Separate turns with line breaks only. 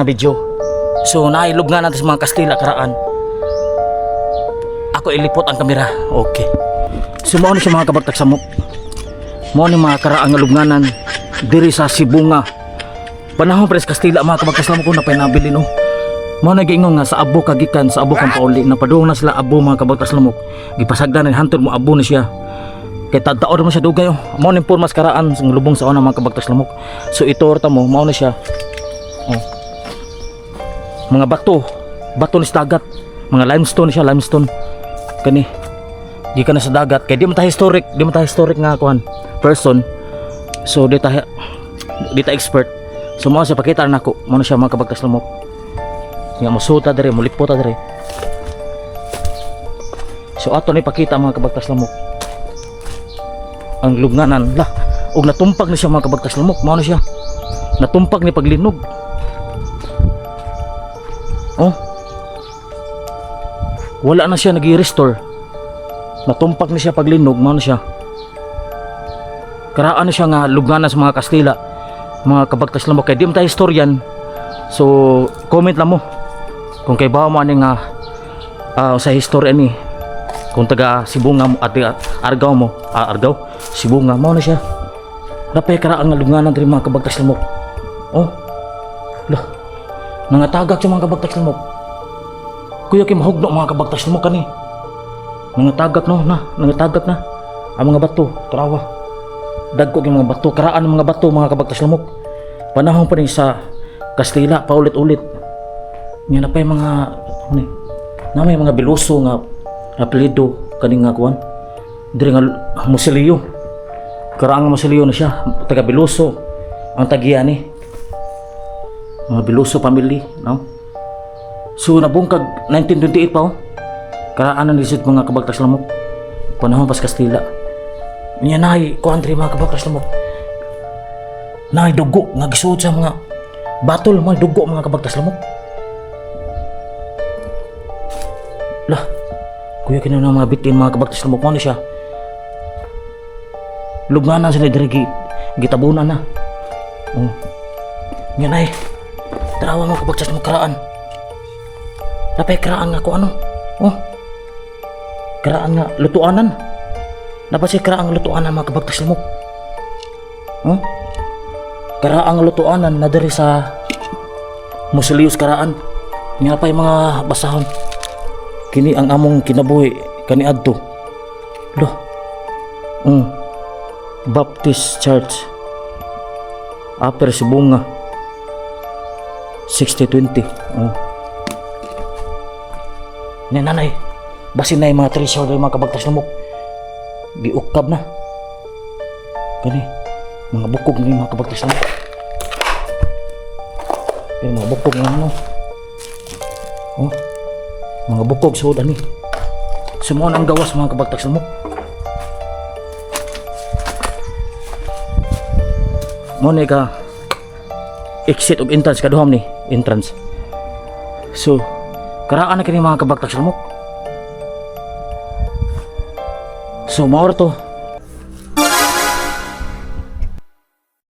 na video. So nailog nga natin sa mga Kastila karaan. Ako ilipot ang kamera. Okay. So mao ni siya mga kabagtak samok. Mao ni mga karaang nga lubnganan diri sa Sibunga. Panahon pres Kastila mga kabagtak samok ko na pinabili no. Mao na giingon nga sa abo kagikan sa abo kang pauli na padung na sila abo mga kabagtak samok. Gipasagdan ni hantod mo abo ni siya. Kay tadtaod mo siya dugay oh. Mao ni pormas karaan sa lubong sa una mga kabagtak samok. So ito orta mo mao na siya. Oh. Mga bato ni sa dagat, mga limestone siya, limestone kani di ka na sa dagat kay di man ta historic nga kuan person. So di ta expert. So mao siya pakita na nako mao siya mga kabagtas lamok nga mosuta dere mulipo ta dere. So ato ni pakita mga kabagtas lamok ang lubnganan lah og natumpag ni siya mga kabagtas lamok mao na siya natumpag ni paglinog. Oh. Wala na siya nag-i-restore. Natumpak na siya paglinog, mao na siya. Karaan na siya nga lubnganan sa mga Kastila, mga kabagtas lamok kay di man ta historian. So comment lang mo kung kay bawo mo ani nga sa history ni kung taga Sibunga mo at Argao mo, Argao, Sibunga mao na siya. Napay karaan nga lubnganan diri mga kabagtas lamok. Oh. Lah. Nangatagak sa mga kabagtas lamok. Kuya kay mahugno mga kabagtas lamok kani. Nangatagak no na, nangatagak na. Ang mga bato, tarawa. Dagko kay mga bato, karaan ng mga bato mga kabagtas lamok. Panahon pa ni sa Kastila paulit-ulit. Nya na pay mga ni. Na may mga biluso nga apelyido kani nga kuan. Diri nga Musilio. Karaan nga Musilio na siya, taga Biluso ang tagiya ni. Mga Biluso family, no? So nabungkag 1928 pa oh. Karaan na nisit mga kabagtas lamok. Panahon pas Kastila. Niya naay country mga kabagtas lamok. Naay dugo nga gisuod sa mga batol mga dugo mga kabagtas lamok. Lah, kuya kina na mga bitin mga kabagtas lamok mo ni siya. Lubnganan sila diri gitabunan na. Oh. Niya naay tarawa mo kabagtas mo karaan. Napay karaan nga ko ano? Oh. Karaan nga lutuanan. Napay siya karaan nga lutuanan mga kabagtas mo. Oh. Karaan nga lutuanan na diri sa Musilius karaan. Nga pay mga basahon. Kini ang among kinabuhi kani adto. Loh. Baptist Church. Upper Sibunga. 60-20. Oh. Nanay, basin na yung mga treasure dahil mga kabagtas lamok. Giukab na. Kani, mga bukog na yung mga kabagtas lamok. Kani, mga bukog na ano. Oh, mga bukog sa udan ni. Sumuan ang gawas mga kabagtas lamok. Muna ka exit of entrance kaduham ni entrance. So karaan na kini mga kabagtas lamok. So mao to